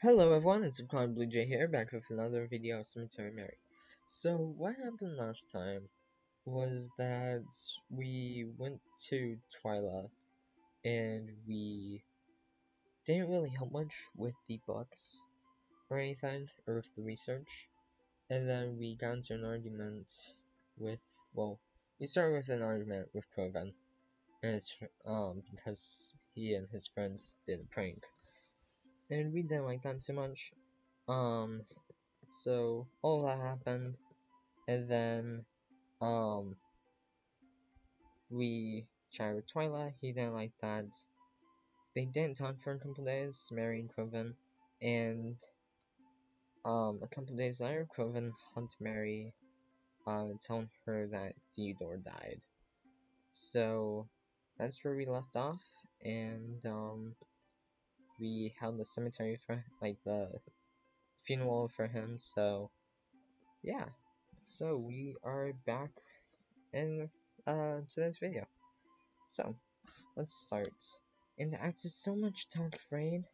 Hello everyone, it's Cloud Blue Jay here, back with another video of Cemetary. So what happened last time was that we went to Twyla and we didn't really help much with the books or anything, or with the research. And then we got into an argument with, we started with an argument with crowven, and because he and his friends did a prank. And we didn't like that too much. So all that happened, and then we chatted with Twilight. He didn't like that. They didn't talk for a couple days, Mary and Crowven, and a couple days later, Crowven hugged Mary, telling her that Theodore died. So that's where we left off, and we held the cemetery for the funeral for him. So yeah, so we are back in today's video. So, let's start. And after so much talk of rain,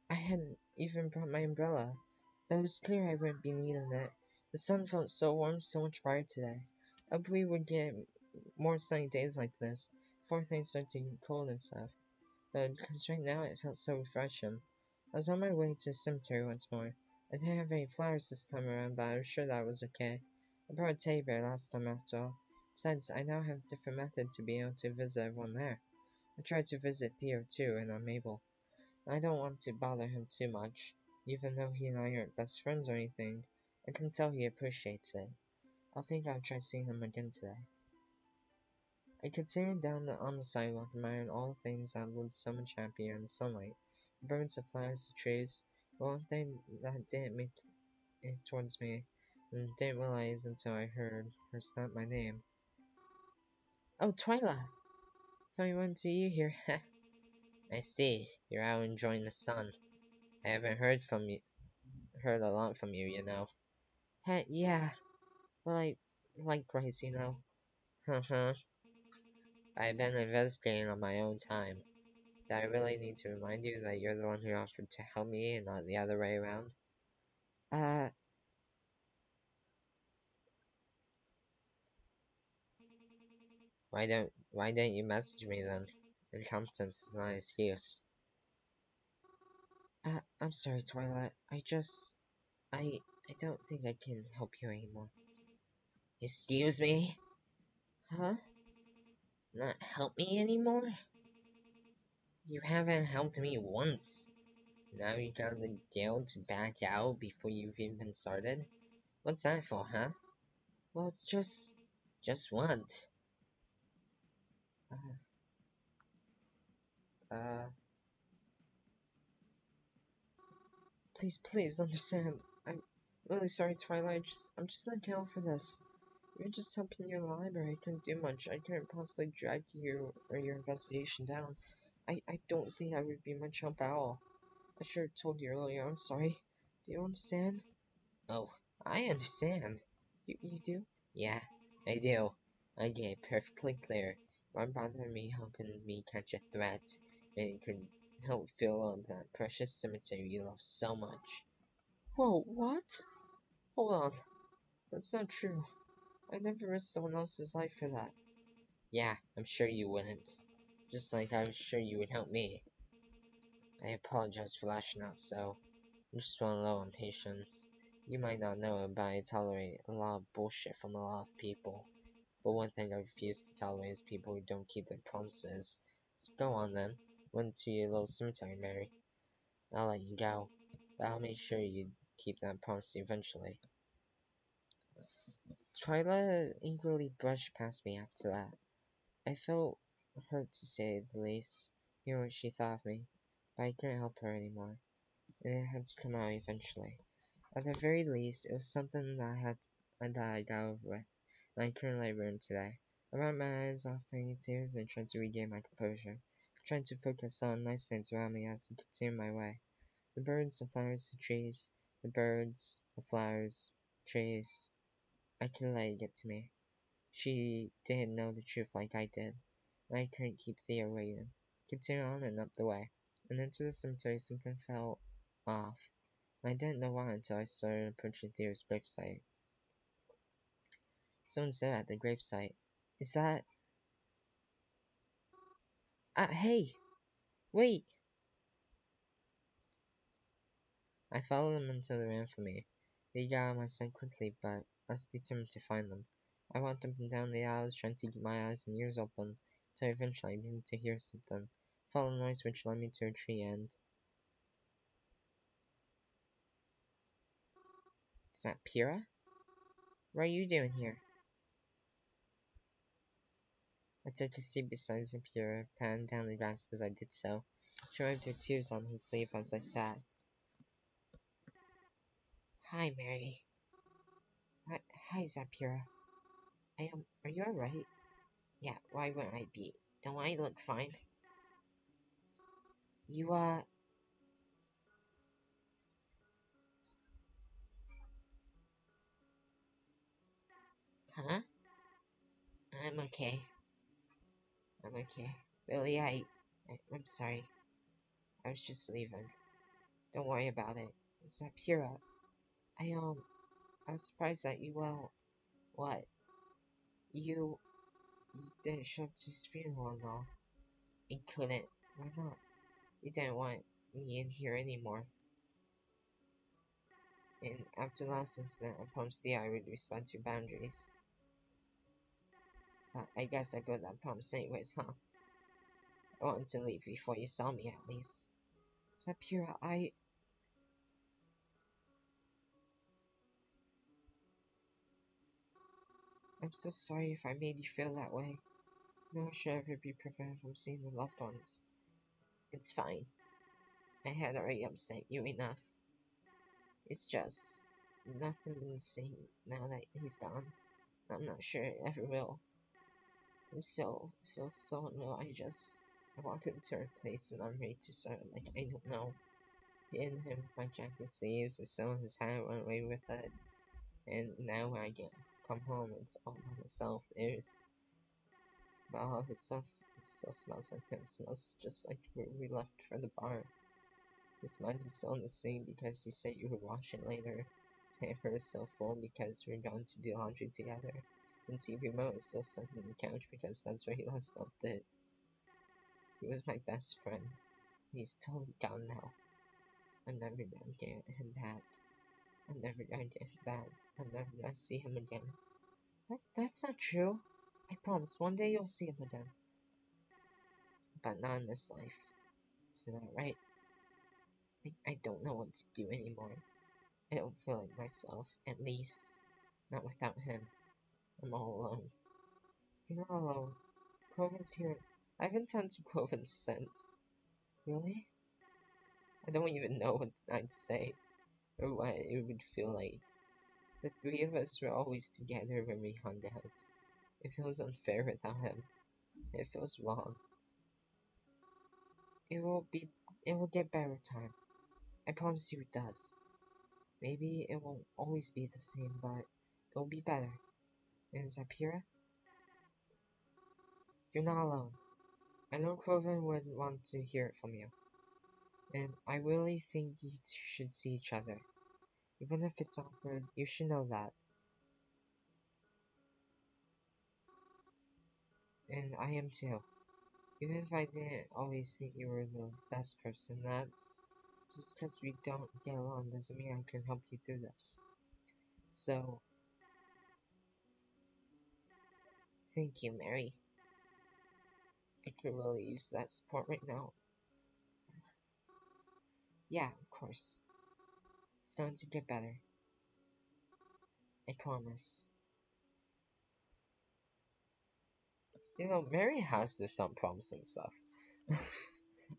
I hadn't even brought my umbrella, but it was clear I wouldn't be needing it. The sun felt so warm, so much brighter today. I hope we would get more sunny days like this, before things start to get cold and stuff. But because right now it felt so refreshing. I was on my way to the cemetery once more. I didn't have any flowers this time around, but I was sure that was okay. I brought a teddy bear last time after all. Besides, I now have a different method to be able to visit everyone there. I tried to visit Theo too, and I'm able. I don't want to bother him too much. Even though he and I aren't best friends or anything, I can tell he appreciates it. I think I'll try seeing him again today. I continued on the sidewalk, admiring all the things that looked so much happier in the sunlight. The birds, the flowers, the trees. But one thing that didn't make it towards me, and didn't realize until I heard her snap my name. Oh, Twyla! Thought I went to you here. I see. You're out enjoying the sun. I haven't heard a lot from you, you know. Hey, yeah. Well, I like rice, you know. Haha. I've been investigating on my own time. Do I really need to remind you that you're the one who offered to help me and not the other way around? Uh, why didn't you message me then? Incompetence is not an excuse. I'm sorry, Twilight. I don't think I can help you anymore. Excuse me? Huh? Not help me anymore? You haven't helped me once. Now you got the gale to back out before you've even started? What's that for, huh? Well, it's just what? Uh, uh, please understand. I'm really sorry, Twilight. I'm just not down for this. You're just helping your library. I couldn't do much. I couldn't possibly drag you or your investigation down. I don't think I would be much help at all. I should have told you earlier. I'm sorry. Do you understand? Oh, I understand. You do? Yeah, I do. I get it perfectly clear. Why bother me helping me catch a threat when it could help fill up that precious cemetery you love so much? Whoa, what? Hold on. That's not true. I'd never risk someone else's life for that. Yeah, I'm sure you wouldn't. Just like I was sure you would help me. I apologize for lashing out so. I'm just running low on patience. You might not know it, but I tolerate a lot of bullshit from a lot of people. But one thing I refuse to tolerate is people who don't keep their promises. So go on then. Went to your little cemetery, Mary. I'll let you go. But I'll make sure you keep that promise eventually. Twyla angrily brushed past me after that. I felt hurt to say the least, hearing what she thought of me, but I couldn't help her anymore, and it had to come out eventually. At the very least, it was something that I got over with, and I couldn't let it ruin today. I wiped my eyes off my tears and tried to regain my composure, trying to focus on nice things around me as I continued my way. The birds, the flowers, the trees, the birds, the flowers, trees. I couldn't let it get to me. She didn't know the truth like I did, and I couldn't keep Thea waiting. Continued on and up the way, and into the cemetery something felt off. I didn't know why until I started approaching Theo's gravesite. Someone said at the gravesite, "Is that... hey! Wait!" I followed them until they ran for me. They got out of my sight quickly, but I was determined to find them. I walked up and down the aisles, trying to keep my eyes and ears open, until eventually I began to hear something. Followed the noise which led me to a tree and... Is that Pyrrha? What are you doing here? I took a seat beside Zapara, patting down the grass as I did so. She wiped her tears on her sleeve as I sat. Hi, Mary. Hi, Zapira. Are you alright? Yeah, why wouldn't I be? Don't I look fine? You, huh? I'm okay. I'm okay. Really, I'm sorry. I was just leaving. Don't worry about it. Zapira, I, I was surprised that you, what? You, you didn't show up to his funeral and all. You couldn't. Why not? You didn't want me in here anymore. And after the last incident, I promised Thea I would respect your boundaries. But I guess I broke that promise anyways, huh? I wanted to leave before you saw me, at least. Sapira, I'm so sorry if I made you feel that way. No one should ever be prevented from seeing their loved ones. It's fine. I had already upset you enough. It's just nothing been the same now that he's gone. I'm not sure it ever will. Feel so low. I walk into her place and I'm ready to start like I don't know. Hitting him with my jacket sleeves or selling his hat run away with it. And now when I come home, it's all by myself. But all his stuff, it still smells like him. It smells just like where we left for the bar. His mind is still in the same because he said you would wash it later. His hamper is still full because we're going to do laundry together. And TV remote is still stuck in the couch because that's where he last left it. He was my best friend. He's totally gone now. I'm never gonna get him back. I'm never gonna get him back. I'm never gonna see him again. That's not true. I promise one day you'll see him again. But not in this life. Isn't that right? I don't know what to do anymore. I don't feel like myself. At least, not without him. I'm all alone. You're not alone. Crowven's here. I haven't talked to Crowven since. Really? I don't even know what I'd say. Or what it would feel like. The three of us were always together when we hung out. It feels unfair without him. It feels wrong. It will be. It will get better with time. I promise you it does. Maybe it won't always be the same, but it'll be better. And Zapira, you're not alone. I know Crowven would want to hear it from you. And I really think you should see each other. Even if it's awkward, you should know that. And I am too. Even if I didn't always think you were the best person, that's just because we don't get along doesn't mean I can help you through this. So, thank you, Mary. I could really use that support right now. Yeah, of course. It's going to get better. I promise. You know, Mary has to stop promising stuff.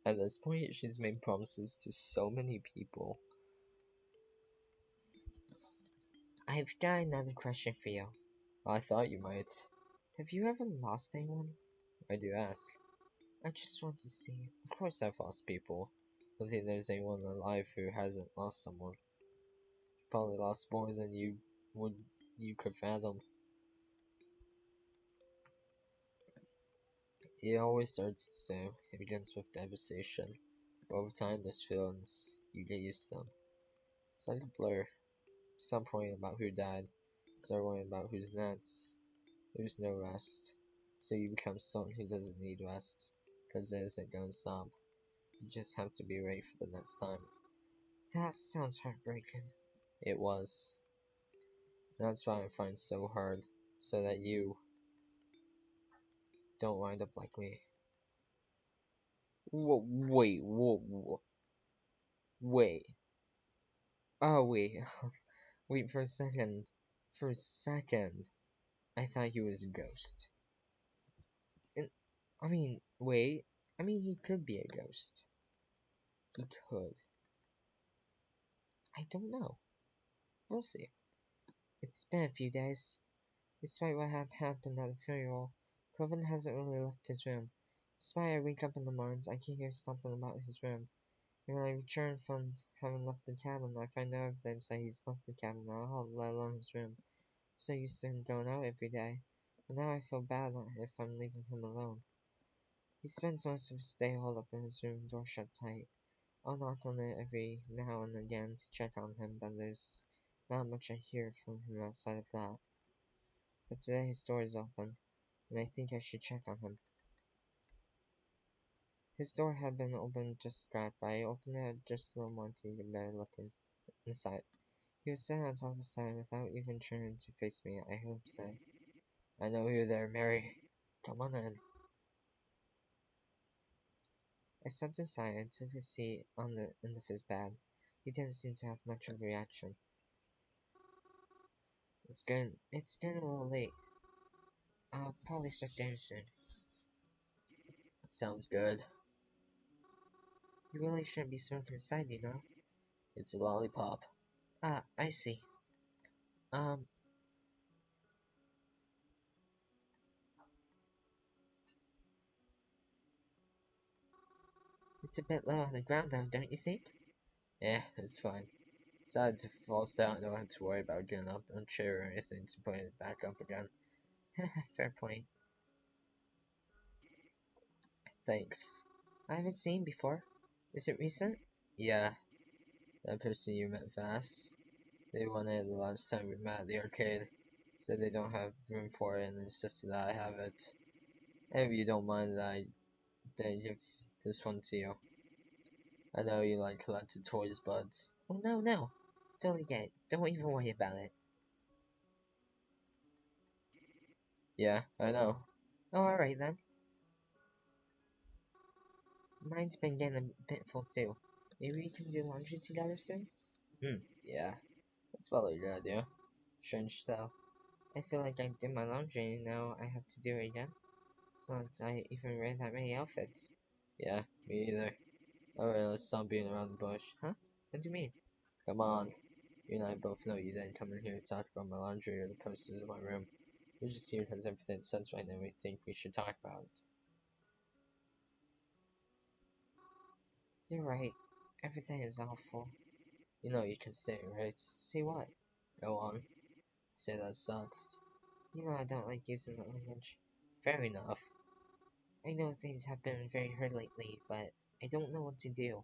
At this point, she's made promises to so many people. I've got another question for you. I thought you might. Have you ever lost anyone? Why do you ask? I just want to see. Of course I've lost people. I don't think there's anyone alive who hasn't lost someone. Probably lost more than you could fathom. It always starts the same. It begins with devastation. But over time, those feelings, you get used to them. It's like a blur. Stop worrying about who died. Start worrying about who's next. There's no rest. So you become someone who doesn't need rest. Because it isn't gonna stop. You just have to be ready for the next time. That sounds heartbreaking. It was. That's why I find it so hard. So that you don't wind up like me. Whoa, wait, whoa. Wait. Oh, wait. Wait for a second. For a second. I thought he was a ghost. And, wait. He could be a ghost. He could. I don't know. We'll see. It's been a few days. Despite what happened at the funeral, Crowven hasn't really left his room. Despite I wake up in the mornings, I can hear stomping about his room. And when I return from having left the cabin, I find no evidence that he's left the cabin at all, let alone his room. So used to him going out every day. But now I feel bad if I'm leaving him alone. He spends most of his day holed up in his room, door shut tight. I'll knock on it every now and again to check on him, but there's not much I hear from him outside of that. But today his door is open, and I think I should check on him. His door had been open just a crack, but I opened it just a little more to get a better look inside. He was sitting on top of the sign without even turning to face me. I heard him say, "I know you're there, Mary. Come on in." I stepped inside and took a seat on the end of his bed. He didn't seem to have much of a reaction. It's getting a little late. I'll probably start dinner soon." "Sounds good." "You really shouldn't be smoking inside, you know." "It's a lollipop." "Ah, I see. Um, it's a bit low on the ground though, don't you think?" "Yeah, it's fine. Besides, if it falls down, I don't have to worry about getting up on a chair or anything to put it back up again." "Fair point. Thanks." "I haven't seen before. Is it recent?" "Yeah, that person you met fast. They wanted it the last time we met at the arcade. Said they don't have room for it and insisted that I have it. I hope you don't mind that I didn't give this one to you. I know you like collected toys, but..." "Oh, no, no. Totally get it. Don't even worry about it." "Yeah, I know." "Oh, alright then. Mine's been getting a bit full too. Maybe we can do laundry together soon?" Yeah. That's probably a good idea. Strange though. I feel like I did my laundry and now I have to do it again. It's not like I even wear that many outfits." "Yeah, me either. Alright, let's stop being around the bush." "Huh? What do you mean?" "Come on. You and I both know you didn't come in here to talk about my laundry or the posters in my room. You're just here because everything's sense right now and we think we should talk about it." "You're right. Everything is awful." "You know you can say it, right?" "Say what?" "Go on. Say that sucks." "You know I don't like using that language." "Fair enough. I know things have been very hard lately, but I don't know what to do."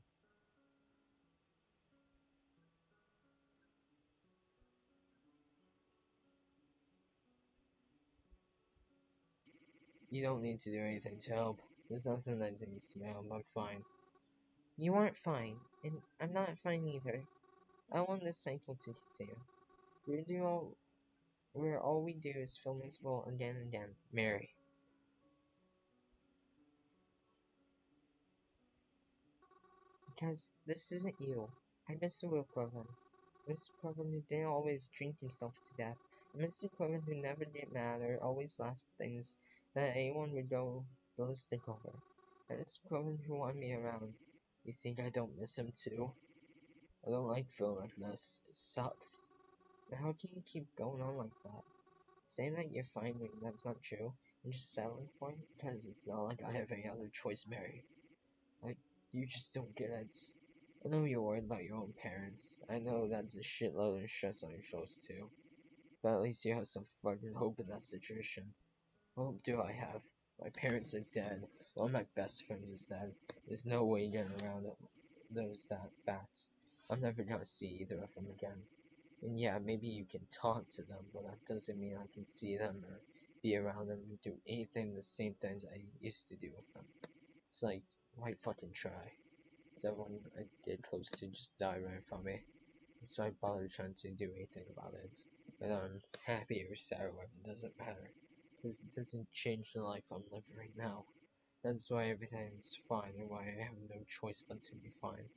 "You don't need to do anything to help. There's nothing that needs to be helped. I'm fine." "You aren't fine, and I'm not fine either. I want this cycle to continue. Where all we do is feel miserable again and again. Mary." "Because this isn't you. I miss the real Corbin. Mr. Corbin who didn't always drink himself to death. And Mr. Corbin who never get mad or always laughed at things that anyone would go ballistic over. And Mr. Corbin who wanted me around. You think I don't miss him too? I don't like feeling like this. It sucks. And how can you keep going on like that? Saying that you're fine when that's not true, and just settling for it because it's not like I have any other choice, Mary. Like, you just don't get it. I know you're worried about your own parents. I know that's a shitload of stress on your shoulders too. But at least you have some fucking hope in that situation. What hope do I have? My parents are dead. One of my best friends is dead. There's no way getting around it. Those facts. I'm never gonna see either of them again. And yeah, maybe you can talk to them, but that doesn't mean I can see them or be around them and do anything the same things I used to do with them. It's like, why fucking try? Because everyone I get close to just die right from me. So I bother trying to do anything about it. Whether I'm happy or sad or whatever, it doesn't matter. Because it doesn't change the life I'm living right now. That's why everything's fine and why I have no choice but to be fine.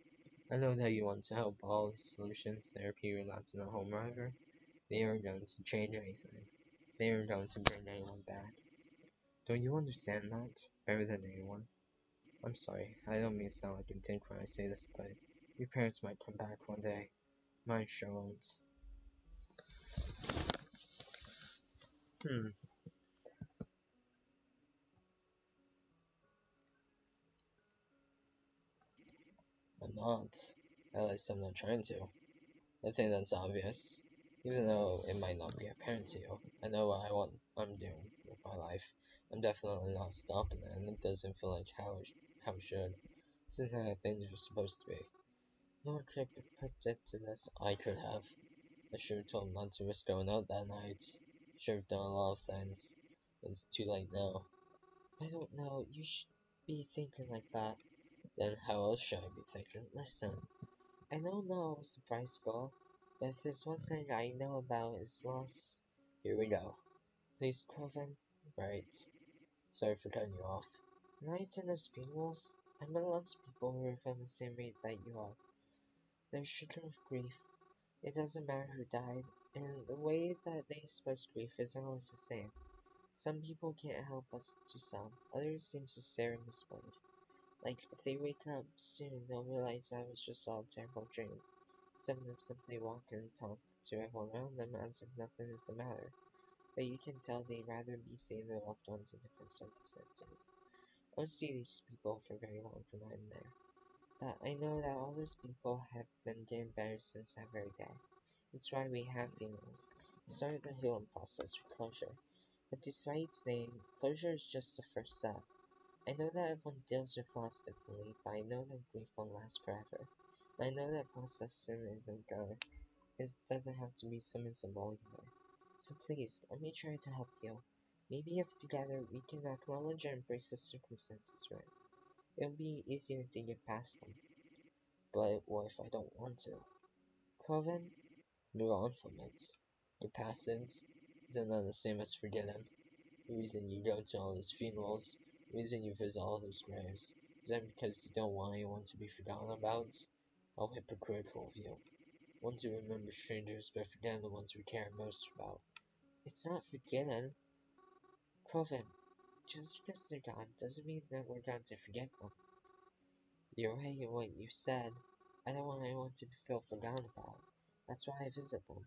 I know that you want to help all the solutions, therapy, relapse in the home, whatever. They aren't going to change anything. They aren't going to bring anyone back. Don't you understand that? Better than anyone. I'm sorry, I don't mean to sound like a dick when I say this, but your parents might come back one day. Mine sure won't. Hmm, I'm not. At least I'm not trying to. I think that's obvious. Even though it might not be apparent to you, I know what I'm doing with my life. I'm definitely not stopping it, and it doesn't feel like how it should. This isn't how things are supposed to be. No one could have predicted this. I could have. I should have told him not to risk going out that night. Should have done a lot of things. It's too late now. I don't know. You should be thinking like that. Then how else should I be thinking? Listen, I know now was the price goal, but if there's one thing I know about is loss. Here we go. Please, crowven. Right. Sorry for cutting you off. Nights in those funerals, I met lots of people who are feeling the same way that you are. They're stricken with grief. It doesn't matter who died, and the way that they express grief isn't always the same. Some people can't help but to some. Others seem to stare in disbelief. Like, if they wake up soon, they'll realize that was just all a terrible dream. Some of them simply walk and talk to everyone around them as if nothing is the matter, but you can tell they'd rather be seeing their loved ones in different circumstances. I don't see these people for very long when I'm there, but I know that all those people have been getting better since that very day. That's why we have funerals. It started the healing process for closure. But despite its name, closure is just the first step. I know that everyone deals with loss differently, but I know that grief won't last forever. And I know that processing doesn't have to be so miserable either. So please, let me try to help you. Maybe if together we can acknowledge and embrace the circumstances right, it'll be easier to get past them. But what if I don't want to? Crowven, move on from it. Your past isn't that the same as forgetting? The reason you go to all those funerals, the reason you visit all those graves, is that because you don't want anyone to be forgotten about? How hypocritical of you. Want to remember strangers but forgetting the ones we care most about. It's not forgetting. Crowven, just because they're gone doesn't mean that we're going to forget them. You're right in what you said. I don't want anyone to feel forgotten about. That's why I visit them.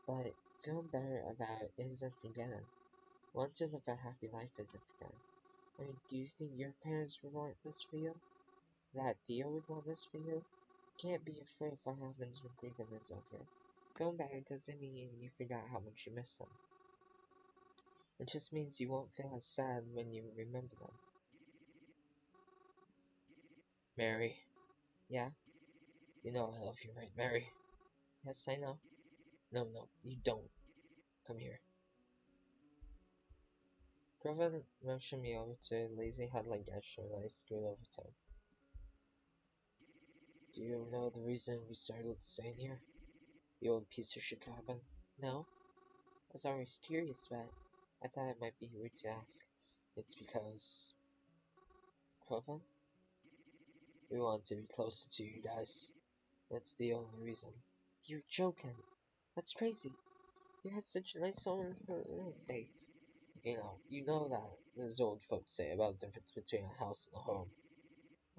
But feeling better about it isn't forgetting. Want to live a happy life isn't forgetting. I mean, do you think your parents would want this for you? That Theo would want this for you? Can't be afraid of what happens when grieving is over. Feeling better doesn't mean you forgot how much you miss them. It just means you won't feel as sad when you remember them. Mary. Yeah? You know I love you, right, Mary? Yes, I know. No, no, you don't. Come here. Grover motioned me over to a lazy headlight gesture that I screwed over to him. Do you know the reason we started staying here? The old piece of shit cabin? No? I was always curious, but I thought it might be rude to ask. It's because... Grover? We want to be closer to you guys. That's the only reason. You're joking. That's crazy. You had such a nice home and say. You know that those old folks say about the difference between a house and a home.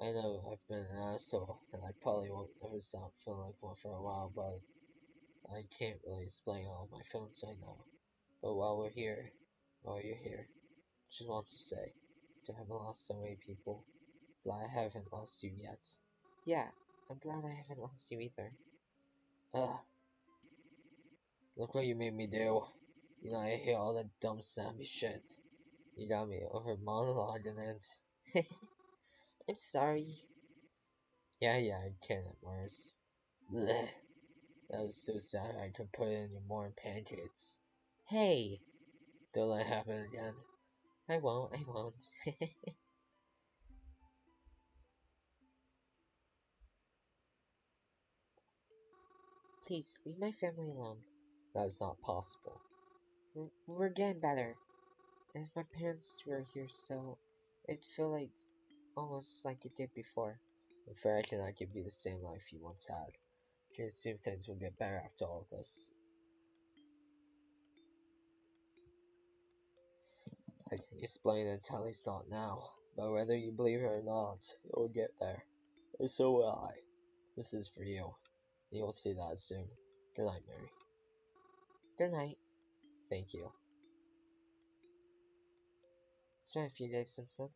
I know I've been an asshole, and I probably won't ever stop feeling like one for a while, but I can't really explain all of my feelings right now. But while you're here, I just want to say, I haven't lost so many people, but I haven't lost you yet. Yeah, I'm glad I haven't lost you either. Ugh, look what you made me do. You know, I hate all that dumb sappy shit. You got me over monologuing it. I'm sorry. Yeah, I can at worse. Blech. That was so sad I could put in more pancakes. Hey! Don't let it happen again. I won't, I won't. Please, leave my family alone. That is not possible. We're getting better. And if my parents were here, so it'd feel like almost like it did before. I'm afraid I cannot give you the same life you once had. You can assume things will get better after all of this. I can explain it, at least not now. But whether you believe it or not, it will get there. And so will I. This is for you. You will see that soon. Good night, Mary. Good night. Thank you. It's been a few days since then.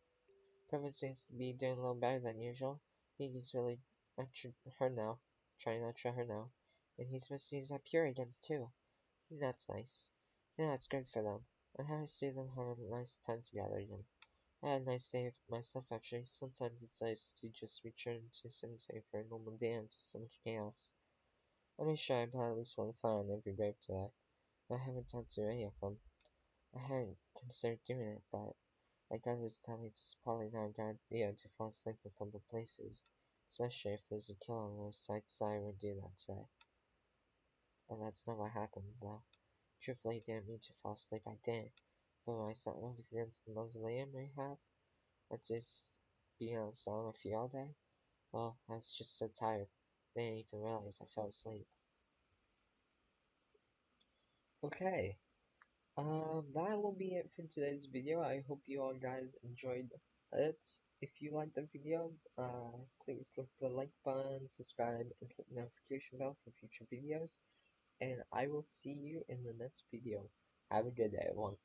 Provin seems to be doing a little better than usual. He's really her now, trying to try her now. And he's missing his Epurians too. That's nice. Yeah, it's good for them. I'm happy to see them have a nice time together again. I had a nice day myself actually. Sometimes it's nice to just return to Cemetary for a normal day into so much chaos. I made sure I put at least one flower on every grave today. I haven't talked to any of them. I hadn't considered doing it, but like others tell me, it's probably not a good idea to fall asleep in public places, especially if there's a killer on the side, so I would do that today. But that's not what happened, though. Truthfully, I didn't mean to fall asleep, I did. But when I sat up against the mausoleum I have, I just being on the side with you all day, well, I was just so tired. I didn't even realize I fell asleep. Okay, that will be it for today's video. I hope you all guys enjoyed it. If you liked the video, please click the like button, subscribe, and click the notification bell for future videos. And I will see you in the next video. Have a good day, everyone.